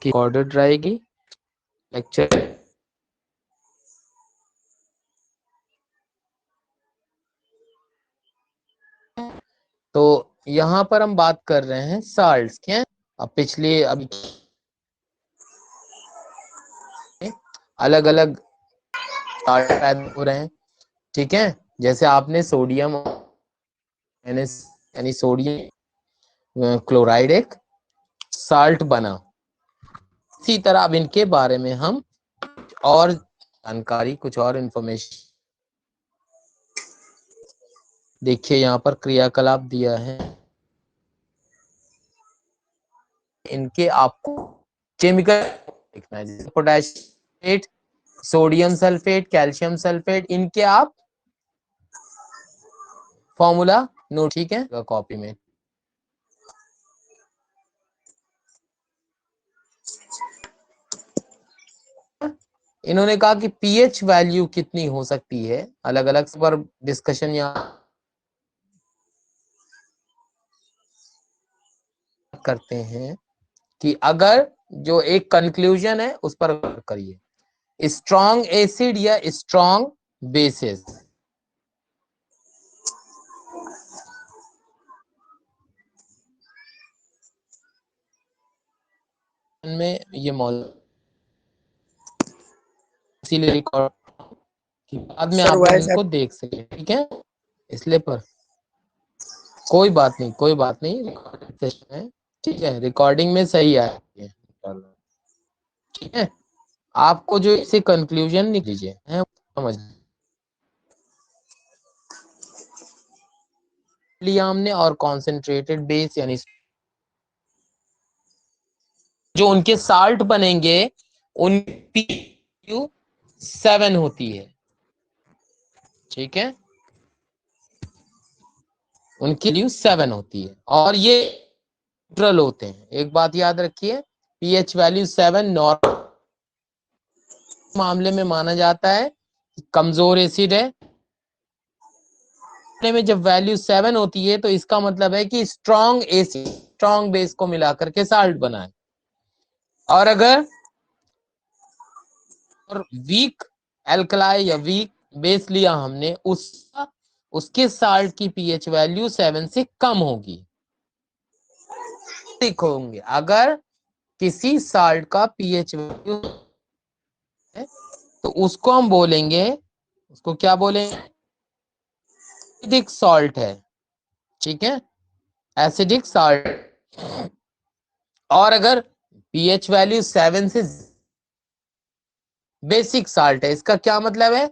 आपकी रिकॉर्डेड रहेगी लेक्चर। तो यहाँ पर हम बात कर रहे हैं साल्ट्स के। अब पिछले अभी अलग अलग साल्ट पैदा हो रहे हैं, ठीक है। जैसे आपने सोडियम यानी सोडियम क्लोराइड एक साल्ट बना, इसी तरह अब इनके बारे में हम और जानकारी, कुछ और इंफॉर्मेशन देखिए। यहाँ पर क्रियाकलाप दिया है, इनके आपको केमिकल लिखना है, जैसे potassium, sodium sulphate, calcium sulphate, इनके आप फॉर्मूला नोट, ठीक है, कॉपी में। इन्होंने कहा कि पीएच वैल्यू कितनी हो सकती है, अलग अलग पर डिस्कशन यहाँ करते हैं कि अगर जो एक कंक्लूजन है उस पर करिए, स्ट्रॉन्ग एसिड या स्ट्रॉन्ग बेसिस में ये मौजूद, इसीलिए रिकॉर्ड कि बाद में आप लोग इनको देख सके, ठीक है। इसलिए पर कोई बात नहीं, कोई बात नहीं, सेशन है, ठीक है, रिकॉर्डिंग में सही है, ठीक है। आपको जो इसे कंक्लूजन लिख लीजिए, है समझ लिया हमने। और कॉन्सेंट्रेटेड बेस यानी जो उनके साल्ट बनेंगे उन PU 7 होती है, ठीक है, उनकी वैल्यू 7 होती है और ये न्यूट्रल होते हैं। एक बात याद रखिए, पीएच वैल्यू 7 नॉर्मल मामले में माना जाता है, कमजोर एसिड है। में जब वैल्यू 7 होती है तो इसका मतलब है कि स्ट्रॉन्ग एसिड, स्ट्रॉन्ग बेस को मिलाकर के साल्ट बना है। और अगर और वीक एल्कलाई या वीक बेस लिया हमने, उसके साल्ट की पीएच वैल्यू 7 से कम होगी। होंगे अगर किसी साल्ट का पीएच वैल्यू है तो उसको हम बोलेंगे, उसको क्या बोलेंगे, एसिडिक सॉल्ट है, ठीक है, एसिडिक सॉल्ट। और अगर पीएच वैल्यू 7 से बेसिक साल्ट है, इसका क्या मतलब है,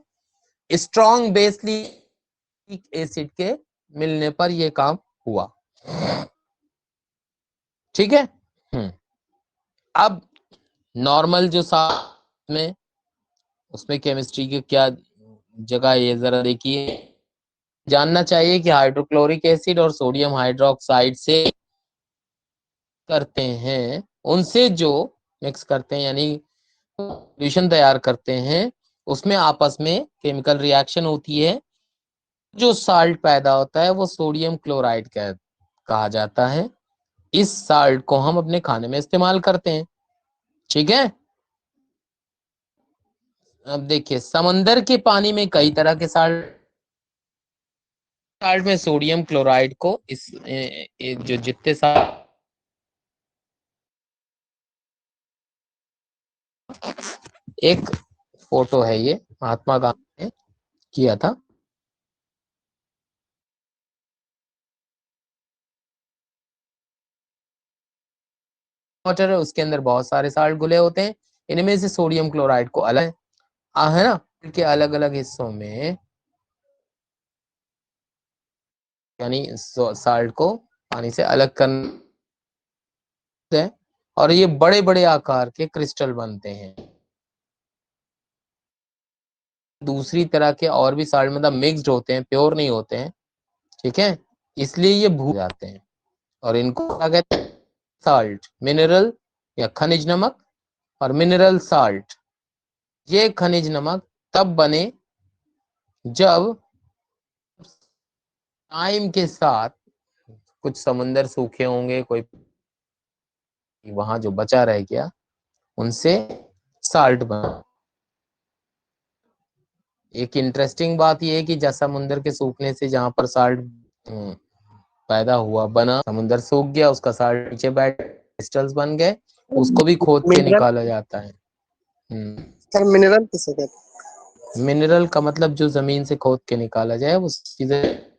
स्ट्रॉन्ग बेसिक एसिड के मिलने पर यह काम हुआ, ठीक है। अब नॉर्मल जो साल्ट में, उसमें केमिस्ट्री की क्या जगह है ये जरा देखिए। जानना चाहिए कि हाइड्रोक्लोरिक एसिड और सोडियम हाइड्रोक्साइड से करते हैं, उनसे जो मिक्स करते हैं यानी सॉल्यूशन तैयार करते हैं, उसमें आपस में केमिकल रिएक्शन होती है, जो साल्ट पैदा होता है वो सोडियम क्लोराइड कहा जाता है। इस साल्ट को हम अपने खाने में इस्तेमाल करते हैं, ठीक है। अब देखिए, समंदर के पानी में कई तरह के साल्ट में सोडियम क्लोराइड को जो जितने साल्ट, एक फोटो है ये, महात्मा गांधी ने किया था। वाटर है, उसके अंदर बहुत सारे साल्ट घुले होते हैं, इनमें से सोडियम क्लोराइड को अलग है ना, के अलग अलग हिस्सों में यानी साल्ट को पानी से अलग करते हैं और ये बड़े बड़े आकार के क्रिस्टल बनते हैं। दूसरी तरह के और भी साल्ट मतलब मिक्स्ड होते हैं, प्योर नहीं होते हैं, ठीक है, इसलिए ये भूल जाते हैं। और इनको क्या कहते हैं, साल्ट, मिनरल या खनिज नमक और मिनरल साल्ट। ये खनिज नमक तब बने जब टाइम के साथ कुछ समुंदर सूखे होंगे, कोई वहां जो बचा रह गया उनसे साल्ट बना। एक इंटरेस्टिंग बात यह है कि जैसा समुद्र के सूखने से जहां पर साल्ट पैदा हुआ बना, समुद्र सूख गया, उसका साल्ट नीचे बैठ क्रिस्टल्स बन गए, उसको भी खोद के मिनरल निकाला जाता है। सर, मिनरल किसे कहते मिनरल का मतलब जो जमीन से खोद के निकाला जाए वो चीजें।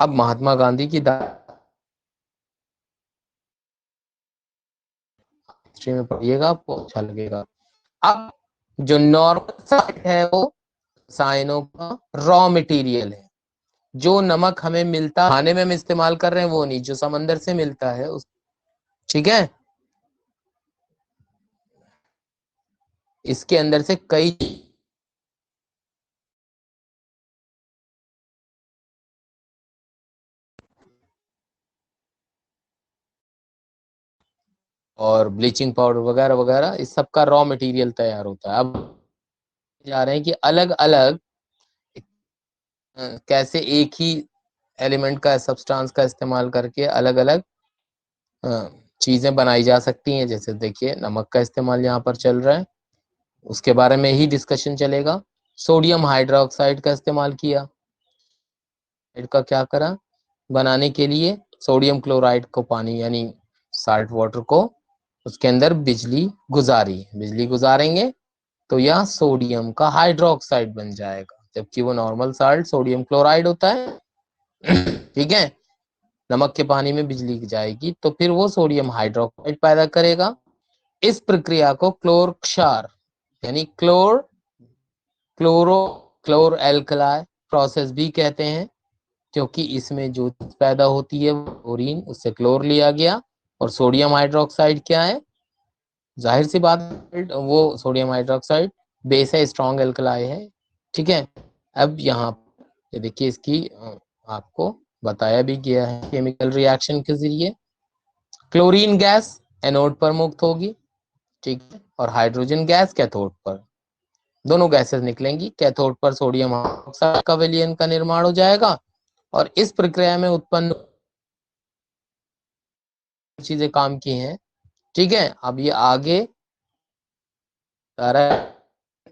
अब महात्मा गांधी की हिस्ट्री में पढ़िएगा, आपको अच्छा लगेगा। अब जो नॉर्मल साल्ट है वो रसायनों का रॉ मटेरियल है। जो नमक हमें मिलता खाने में हम इस्तेमाल कर रहे हैं वो नहीं, जो समंदर से मिलता है उस, ठीक है। इसके अंदर से कई और ब्लीचिंग पाउडर वगैरह वगैरह इस सब का रॉ मटेरियल तैयार होता है। अब जा रहे हैं कि अलग अलग कैसे एक ही एलिमेंट का सब्सटेंस का इस्तेमाल करके अलग अलग चीजें बनाई जा सकती हैं। जैसे देखिए नमक का इस्तेमाल यहाँ पर चल रहा है, उसके बारे में ही डिस्कशन चलेगा। सोडियम हाइड्रोक्साइड का इस्तेमाल किया, का क्या करा बनाने के लिए, सोडियम क्लोराइड को पानी यानी साल्ट वाटर को उसके अंदर बिजली गुजारी, बिजली गुजारेंगे तो यह सोडियम का हाइड्रोक्साइड बन जाएगा, जबकि वो नॉर्मल साल्ट सोडियम क्लोराइड होता है। ठीक है, नमक के पानी में बिजली जाएगी तो फिर वो सोडियम हाइड्रोक्साइड पैदा करेगा। इस प्रक्रिया को क्लोर क्षार यानी क्लोर एल्कलाई प्रोसेस भी कहते हैं, क्योंकि इसमें जो पैदा होती है क्लोरीन, उससे क्लोर लिया गया, और सोडियम हाइड्रोक्साइड क्या है, जाहिर सी बात वो सोडियम हाइड्रोक्साइड बेस है, स्ट्रॉन्ग एल्कलाई है। ठीक है, अब यहाँ ये देखिए इसकी आपको बताया भी गया है केमिकल रिएक्शन के जरिए। क्लोरीन गैस एनोड पर मुक्त होगी, ठीक है, और हाइड्रोजन गैस कैथोड पर, दोनों गैसेस निकलेंगी। कैथोड पर सोडियम हाइड्रोक्साइड का विलयन का निर्माण हो जाएगा, और इस प्रक्रिया में उत्पन्न चीजें काम की हैं। ठीक है, अब ये आगे सारा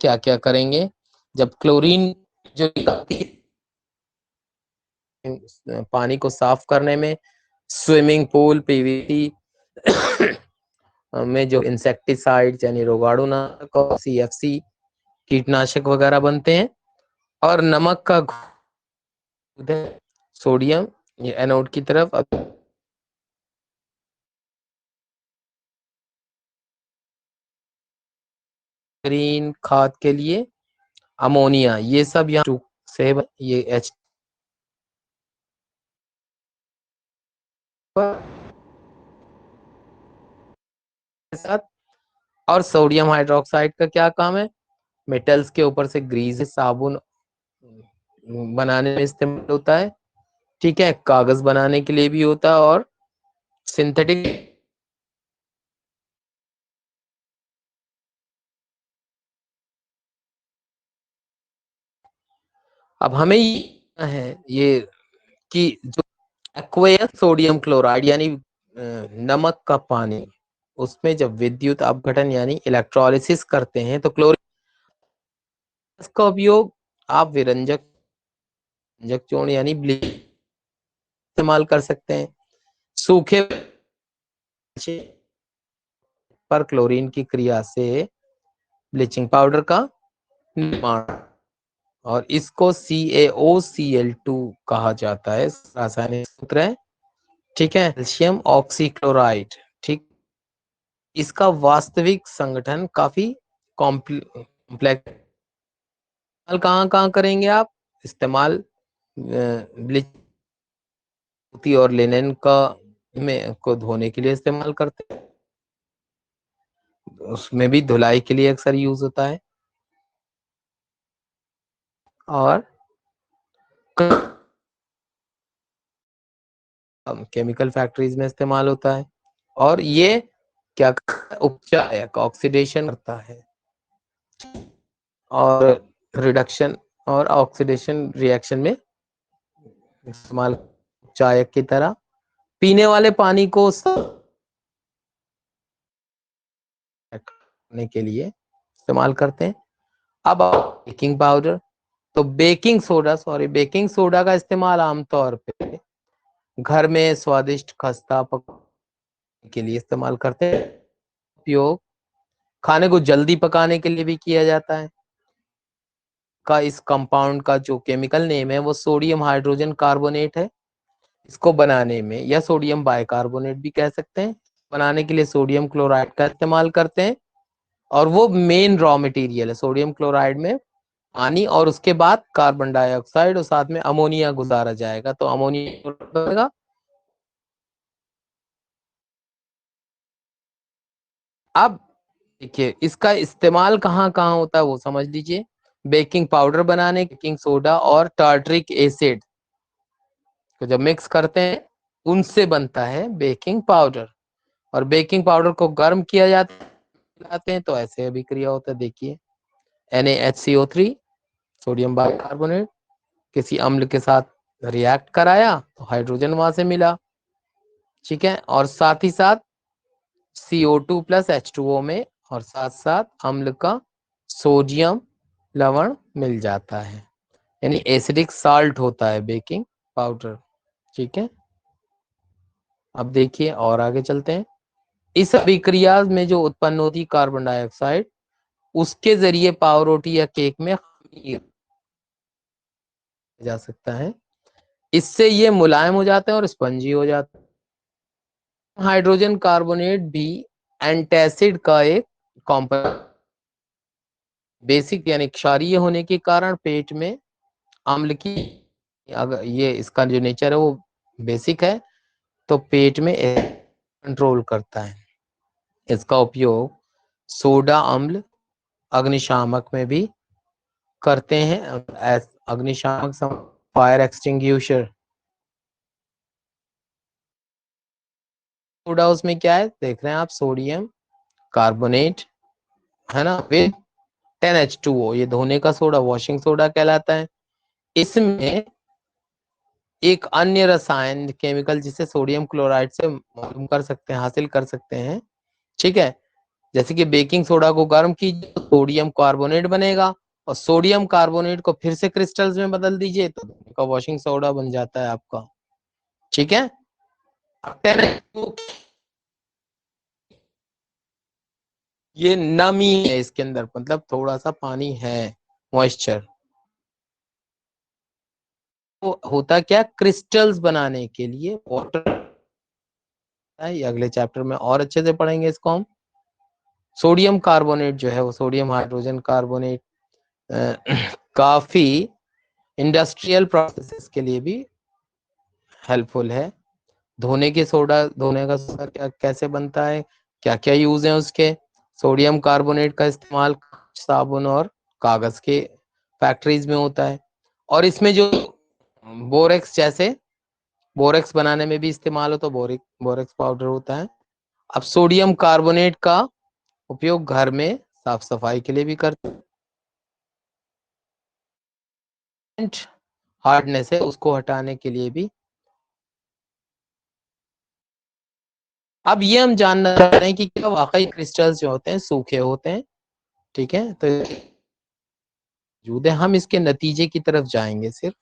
क्या क्या करेंगे जब क्लोरीन जो पानी को साफ करने में, स्विमिंग पूल, पीवीसी में जो इंसेक्टिसाइड यानी रोगाणुनाशक और सीएफसी कीटनाशक वगैरह बनते हैं, और नमक का सोडियम ये एनोड की तरफ, ग्रीन खाद के लिए अमोनिया, ये सब यहाँ से ये एच के साथ। और सोडियम हाइड्रोक्साइड का क्या काम है, मेटल्स के ऊपर से ग्रीस साबुन बनाने में इस्तेमाल होता है। ठीक है, कागज बनाने के लिए भी होता है, और सिंथेटिक अब हमें ये है ये कि जो एक्वेयस सोडियम क्लोराइड यानी नमक का पानी, उसमें जब विद्युत अपघटन यानी इलेक्ट्रोलिसिस करते हैं तो क्लोरीन का उपयोग आप विरंजक चूर्ण यानी ब्लीच इस्तेमाल कर सकते हैं। सूखे पर क्लोरीन की क्रिया से ब्लीचिंग पाउडर का निर्माण, और इसको CaOCl2 कहा जाता है, रासायनिक सूत्र है। ठीक है, कैल्शियम ऑक्सीक्लोराइड। ठीक, इसका वास्तविक संगठन काफी कॉम्प्लेक्स, कहाँ कहाँ करेंगे आप इस्तेमाल, ब्लीच और लिनेन का में को धोने के लिए इस्तेमाल करते हैं, उसमें भी धुलाई के लिए अक्सर यूज होता है, और केमिकल फैक्ट्रीज में इस्तेमाल होता है। और ये क्या उपचायक ऑक्सीडेशन करता है, और रिडक्शन और ऑक्सीडेशन रिएक्शन में इस्तेमाल, चायक की तरह। पीने वाले पानी को करने के लिए इस्तेमाल करते हैं। अब बेकिंग पाउडर, तो बेकिंग सोडा का इस्तेमाल आमतौर पे घर में स्वादिष्ट खस्ता पकाने के लिए इस्तेमाल करते हैं। उपयोग खाने को जल्दी पकाने के लिए भी किया जाता है। का इस कंपाउंड का जो केमिकल नेम है वो सोडियम हाइड्रोजन कार्बोनेट है। इसको बनाने में, या सोडियम बाइकार्बोनेट भी कह सकते हैं, बनाने के लिए सोडियम क्लोराइड का इस्तेमाल करते हैं। और वो मेन रॉ मटेरियल है। सोडियम क्लोराइड में पानी और उसके बाद कार्बन डाइऑक्साइड और साथ में अमोनिया गुजारा जाएगा, तो अमोनिया बनेगा। अब देखिए इसका इस्तेमाल कहाँ कहाँ होता है वो समझ लीजिए। बेकिंग पाउडर बनाने, बेकिंग सोडा और टार्ट्रिक एसिड को जब मिक्स करते हैं उनसे बनता है बेकिंग पाउडर। और बेकिंग पाउडर को गर्म किया जाते हैं तो ऐसे अभिक्रिया होता है। देखिए NaHCO3 सोडियम बाइकार्बोनेट किसी अम्ल के साथ रिएक्ट कराया तो हाइड्रोजन वहां से मिला, ठीक है। और साथ ही साथ CO2 प्लस H2O में और साथ साथ अम्ल का सोडियम लवण मिल जाता है, यानी एसिडिक साल्ट होता है बेकिंग पाउडर, ठीक है। अब देखिए और आगे चलते हैं। इस अभिक्रिया में जो उत्पन्न होती कार्बन डाइऑक्साइड, उसके जरिए पाव रोटी या केक में खमीर जा सकता है। इससे ये मुलायम हो जाते हैं और स्पंजी हो जाते हैं। हाइड्रोजन कार्बोनेट भी एंटासिड का एक कॉम्पोनेंट, बेसिक यानी क्षारीय होने के कारण पेट में अम्ल की, अगर ये इसका जो नेचर है वो बेसिक है, तो पेट में कंट्रोल करता है। इसका उपयोग सोडा अम्ल अग्निशामक में भी करते हैं। अग्निशामक फायर एक्सटिंग्विशर। सोडा उसमें क्या है देख रहे हैं आप, सोडियम कार्बोनेट है ना, विद 10H2O, ये धोने का सोडा वॉशिंग सोडा कहलाता है। इसमें एक अन्य रसायन केमिकल जिसे सोडियम क्लोराइड से मालूम कर सकते हैं, हासिल कर सकते हैं, ठीक है। जैसे कि बेकिंग सोडा को गर्म कीजिए तो सोडियम कार्बोनेट बनेगा, और सोडियम कार्बोनेट को फिर से क्रिस्टल्स में बदल दीजिए तो का वॉशिंग सोडा बन जाता है आपका, ठीक है। ये नमी है इसके अंदर, मतलब थोड़ा सा पानी है, मॉइस्चर। तो होता क्या, क्रिस्टल्स बनाने के लिए वाटर, ये अगले चैप्टर में और अच्छे से पढ़ेंगे इसको हम। सोडियम कार्बोनेट जो है वो सोडियम हाइड्रोजन कार्बोनेट काफी इंडस्ट्रियल प्रोसेसेस के लिए भी हेल्पफुल है। धोने का सोडा क्या कैसे बनता है, क्या क्या यूज है उसके। सोडियम कार्बोनेट का इस्तेमाल साबुन और कागज के फैक्ट्रीज में होता है। और इसमें जो बोरेक्स, जैसे बोरेक्स बनाने में भी इस्तेमाल हो तो बोरेक्स पाउडर होता है। अब सोडियम कार्बोनेट का उपयोग घर में साफ सफाई के लिए भी करते हैं। हार्डनेस है उसको हटाने के लिए भी। अब ये हम जानना चाह रहे हैं कि क्या वाकई क्रिस्टल्स जो होते हैं सूखे होते हैं, ठीक है। तो मौजूद है, हम इसके नतीजे की तरफ जाएंगे सिर्फ।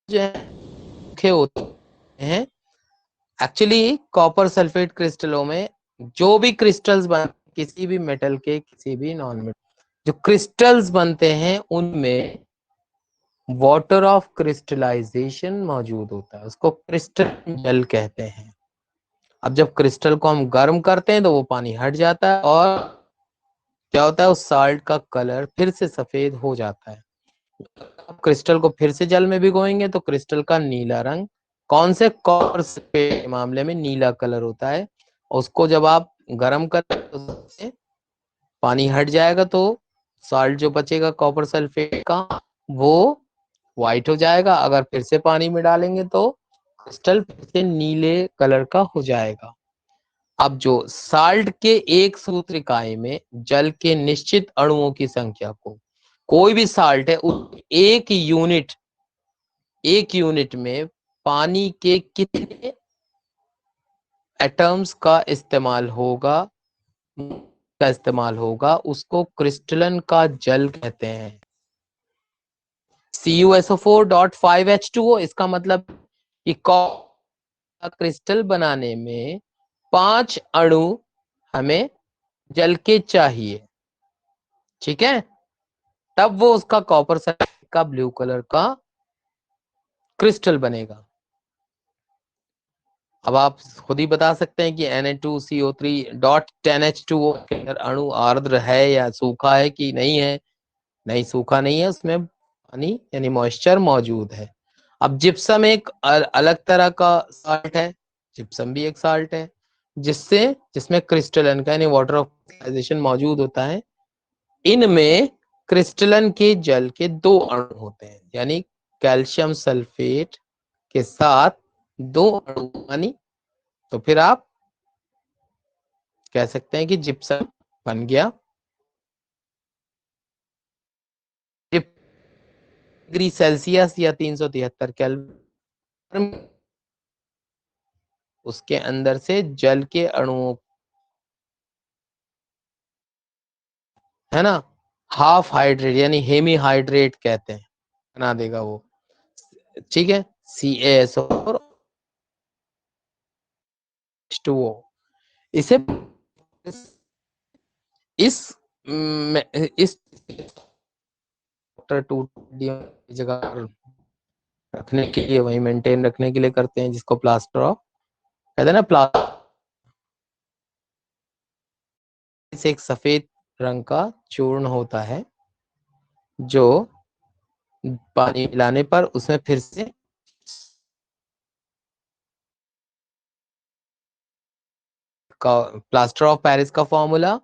जो है सूखे होते हैं एक्चुअली कॉपर सल्फेट क्रिस्टलों में, जो भी क्रिस्टल्स बन किसी भी मेटल के, किसी भी नॉन मेटल जो क्रिस्टल्स बनते हैं उनमें वाटर ऑफ क्रिस्टलाइजेशन मौजूद होता है, उसको क्रिस्टल जल कहते हैं। अब जब क्रिस्टल को हम गर्म करते हैं तो वो पानी हट जाता है और क्या होता है, उस साल्ट का कलर फिर से सफेद हो जाता है। अब क्रिस्टल को फिर से जल में भिगोएंगे तो क्रिस्टल का नीला रंग, कौन से कॉपर के मामले में नीला कलर होता है। उसको जब आप गर्म करते तो उससे पानी हट जाएगा, तो साल्ट जो बचेगा कॉपर सल्फेट का वो व्हाइट हो जाएगा। अगर फिर से पानी में डालेंगे तो क्रिस्टल फिर से नीले कलर का हो जाएगा। अब जो साल्ट के एक सूत्र इकाई में जल के निश्चित अणुओं की संख्या को, कोई भी साल्ट है उस एक यूनिट में पानी के कितने एटम्स का इस्तेमाल होगा उसको क्रिस्टलन का जल कहते हैं। CuSO4.5H2O, इसका मतलब कि का क्रिस्टल बनाने में 5 अणु हमें जल के चाहिए, ठीक है, तब वो उसका कॉपर सल्फेट का ब्लू कलर का क्रिस्टल बनेगा। अब आप खुद ही बता सकते हैं कि Na2CO3.10H2O के अंदर अणु आर्द्र है या सूखा है कि नहीं है। नहीं, सूखा नहीं है, उसमें पानी यानी मॉइस्चर मौजूद है। अब जिप्सम एक अलग तरह का साल्ट है, जिप्सम भी एक साल्ट है जिसमें क्रिस्टलन का यानी वाटर ऑफ क्रिस्टलाइजेशन मौजूद होता है। इनमें क्रिस्टलन के जल के 2 अणु होते हैं, यानी कैल्शियम सल्फेट के साथ 2 अणु, यानी तो फिर आप कह सकते हैं कि जिप्सम बन गया। डिग्री सेल्सियस या 373 केल्विन, उसके अंदर से जल के अणुओं, है ना, हाफ हाइड्रेट यानी हेमी हाइड्रेट कहते हैं, बना देगा वो, ठीक है। CaSO4H2O, इसे इस टू जगह रखने के लिए, वही मेंटेन रखने के लिए करते हैं, जिसको प्लास्टर ऑफ कहते हैं ना। प्लास्टर से एक सफेद रंग का चूर्ण होता है जो पानी मिलाने पर उसमें फिर से प्लास्टर ऑफ पेरिस का फॉर्मूला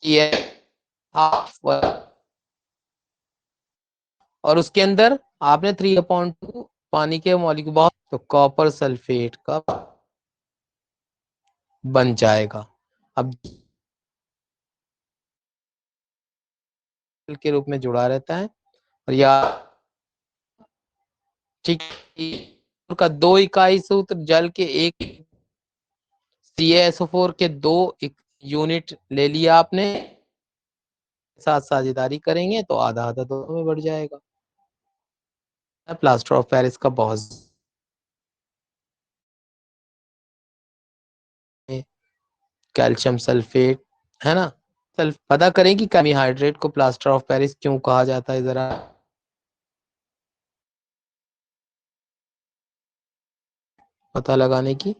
ये हाफ, और उसके अंदर आपने 3/2 पानी के मॉलिक्यूल बहुत, तो कॉपर सल्फेट का बन जाएगा। अब के रूप में जुड़ा रहता है, और या ठीक का 2 इकाई सूत्र जल के एक, CaSO4 के 2 यूनिट ले लिया आपने, साथ साझेदारी करेंगे तो आधा आधा दोनों में बढ़ जाएगा। प्लास्टर ऑफ पेरिस का बहुत कैल्शियम सल्फेट, है ना। पता करें कि कार्बोहाइड्रेट को प्लास्टर ऑफ पेरिस क्यों कहा जाता है, जरा पता लगाने की